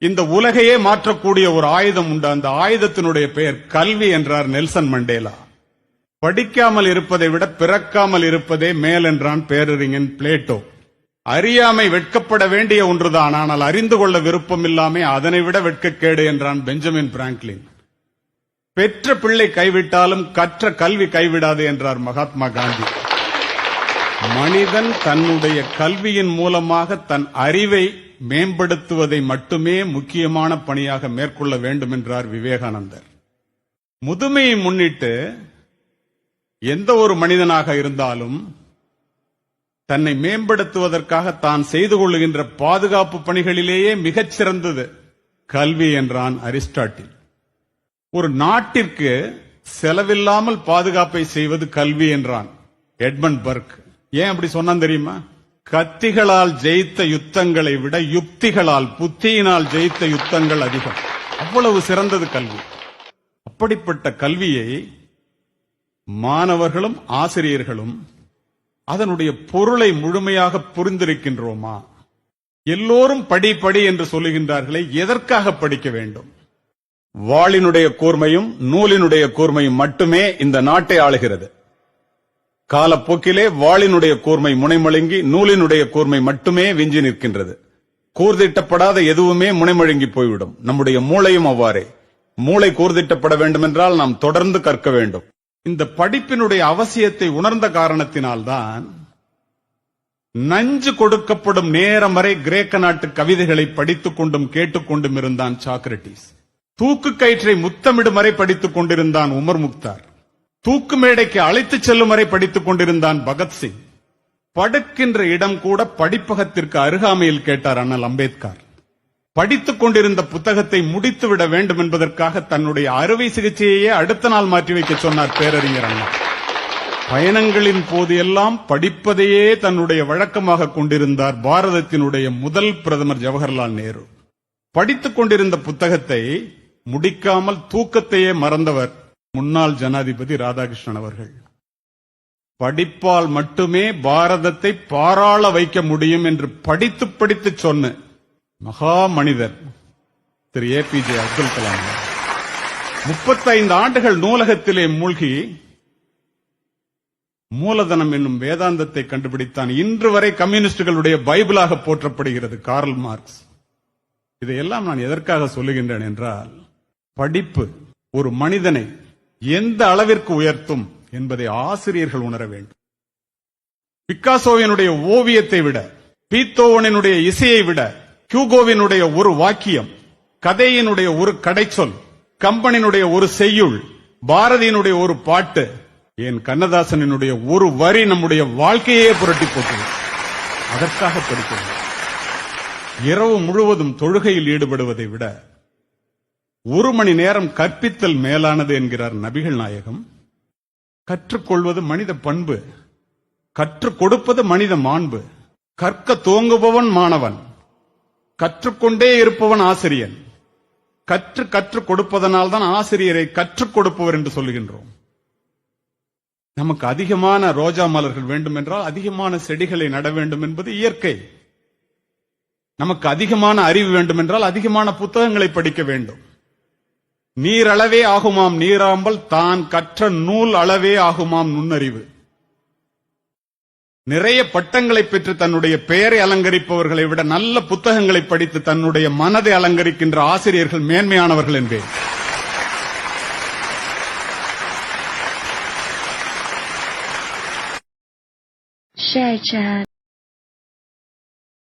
இந்த உலகையே மாற்றக்கூடிய ஒரு ஆயுதம் உண்டு. அந்த ஆயுதத்தினுடைய பெயர் கல்வி என்றார் நெல்சன் மண்டேலா. படிக்காமல் இருப்பதை விட பிறக்காமல் இருப்பதே மேல் என்றான் பேரறிஞன் பிளேட்டோ. அறியாமை வெட்கப்பட வேண்டிய ஒன்றுதான், ஆனால் அறிந்து கொள்ள விருப்பம் இல்லாமல் அதனை விட வெட்கக்கேடு என்றான் பெஞ்சமின் பிராங்க்லின். பெற்ற பிள்ளை கைவிட்டாலும் கற்ற கல்வி கைவிடாது என்றார் மகாத்மா காந்தி. மனிதன் தன்னுடைய கல்வியின் மூலமாக தன் அறிவை மேம்படுத்துவதை மட்டுமே முக்கியமான பணியாக மேற்கொள்ள வேண்டும் என்றார் விவேகானந்தர். முதுமையை முன்னிட்டு எந்த ஒரு மனிதனாக இருந்தாலும் தன்னை மேம்படுத்துவதற்காக தான் செய்து கொள்ளுகின்ற பாதுகாப்பு பணிகளிலேயே மிகச் சிறந்தது கல்வி என்றான் அரிஸ்டாட்டில். ஒரு நாட்டிற்கு செலவில்லாமல் பாதுகாப்பை செய்வது கல்வி என்றான் எட்மண்ட் பர்க். ஏன் அப்படி சொன்னான் தெரியுமா? கத்திகளால் ஜெயித்த யுத்தங்களை விட யுக்திகளால் புத்தியினால் ஜெயித்த யுத்தங்கள் அதிகம். அவ்வளவு சிறந்தது கல்வி. அப்படிப்பட்ட கல்வியை மாணவர்களும் ஆசிரியர்களும் அதனுடைய பொருளை முழுமையாக புரிந்திருக்கின்றோமா? எல்லோரும் படி படி என்று சொல்லுகின்றார்களே, எதற்காக படிக்க வேண்டும்? வாளினுடைய கூர்மையும் நூலினுடைய கூர்மையும் மட்டுமே இந்த நாட்டை ஆளுகிறது. காலப்போக்கிலே வாளினுடைய கூர்மை முனைமழுங்கி நூலினுடைய கூர்மை மட்டுமே விஞ்சி நிற்கின்றது. கூர்திட்டப்படாத எதுவுமே முனைமழுங்கி போய்விடும். நம்முடைய மூளையும் அவ்வாறே. மூளை கூர்திட்டப்பட வேண்டும் என்றால் நாம் தொடர்ந்து கற்க வேண்டும். இந்த படிப்பினுடைய அவசியத்தை உணர்ந்த காரணத்தினால்தான் நஞ்சு கொடுக்கப்படும் நேரம் வரை கிரேக்க நாட்டு கவிதைகளை படித்துக் கொண்டும் கேட்டுக்கொண்டும் இருந்தான் சாக்ரட்டிஸ். தூக்கு கயிற்றை முத்தமிடும் வரை படித்துக் கொண்டிருந்தான் உமர் முக்தார். தூக்கு மேடைக்கு அழைத்துச் செல்லும் வரை படித்துக் கொண்டிருந்தான் பகத்சிங். படுக்கின்ற இடம் கூட படிப்பகத்திற்கு அருகாமையில் கேட்டார் அண்ணல் அம்பேத்கர். படித்துக் கொண்டிருந்த புத்தகத்தை முடித்துவிட வேண்டும் என்பதற்காக தன்னுடைய அறுவை சிகிச்சையே அடுத்த நாள் மாற்றி வைக்க சொன்னார் பேரறிஞர் அண்ணா. பயணங்களின் போது எல்லாம் படிப்பதையே தன்னுடைய வழக்கமாக கொண்டிருந்தார் பாரதத்தினுடைய முதல் பிரதமர் ஜவஹர்லால் நேரு. படித்துக் கொண்டிருந்த புத்தகத்தை முடிக்காமல் தூக்கத்தையே மறந்தவர் முன்னாள் ஜனாதிபதி ராதாகிருஷ்ணன் அவர்கள். படிப்பால் மட்டுமே பாரதத்தை பாராள வைக்க முடியும் என்று படித்து படித்து சொன்ன மகா மனிதர் திரு ஏபிஜே அப்துல் கலாம். 35 ஆண்டுகள் நூலகத்திலே மூழ்கி மூலதனம் என்னும் வேதாந்தத்தை கண்டுபிடித்தான். இன்று வரை கம்யூனிஸ்டுகளுடைய பைபிளாக போற்றப்படுகிறது கார்ல் மார்க்ஸ். இதையெல்லாம் நான் எதற்காக சொல்லுகின்றேன் என்றால், படிப்பு ஒரு மனிதனை எந்த அளவிற்கு உயர்த்தும் என்பதை ஆசிரியர்கள் உணர வேண்டும். பிக்காசோவினுடைய ஓவியத்தை விட, பீத்தோவனினுடைய இசையை விட, ஹியூகோவினுடைய ஒரு வாக்கியம், கதையினுடைய ஒரு கடைச்சொல், கம்பனினுடைய ஒரு செய்யுள், பாரதியினுடைய ஒரு பாட்டு, என் கண்ணதாசனினுடைய ஒரு வரி நம்முடைய வாழ்க்கையே புரட்டி போட்டது. அதற்காக படிக்கிறது. இரவு முழுவதும் தொழுகையில் ஈடுபடுவதை விட 1 மணி நேரம் கற்பித்தல் மேலானது என்கிறார் நபிகள் நாயகம். கற்றுக்கொள்வது மனித பண்பு, கற்றுக் கொடுப்பது மனித மாண்பு. கற்க துவங்குபவன் மாணவன், கற்றுக்கொண்டே இருப்பவன் ஆசிரியன். கற்றுக் கொடுப்பதனால் தான் ஆசிரியரை கற்றுக் கொடுப்பவர் என்று சொல்லுகின்றோம். நமக்கு அதிகமான ரோஜா மலர்கள் வேண்டும் என்றால் அதிகமான செடிகளை நட வேண்டும் என்பது இயற்கை. நமக்கு அதிகமான அறிவு வேண்டும் என்றால் அதிகமான புத்தகங்களை படிக்க வேண்டும். நீர் அளவே ஆகுமாம் நீராம்பல், தான் கற்ற நூல் அளவே ஆகுமாம் நுண்ணறிவு. நிறைய பட்டங்களை பெற்று தன்னுடைய பெயரை அலங்கரிப்பவர்களை விட நல்ல புத்தகங்களை படித்து தன்னுடைய மனதை அலங்கரிக்கின்ற ஆசிரியர்கள் மேன்மையானவர்கள் என்பேன்.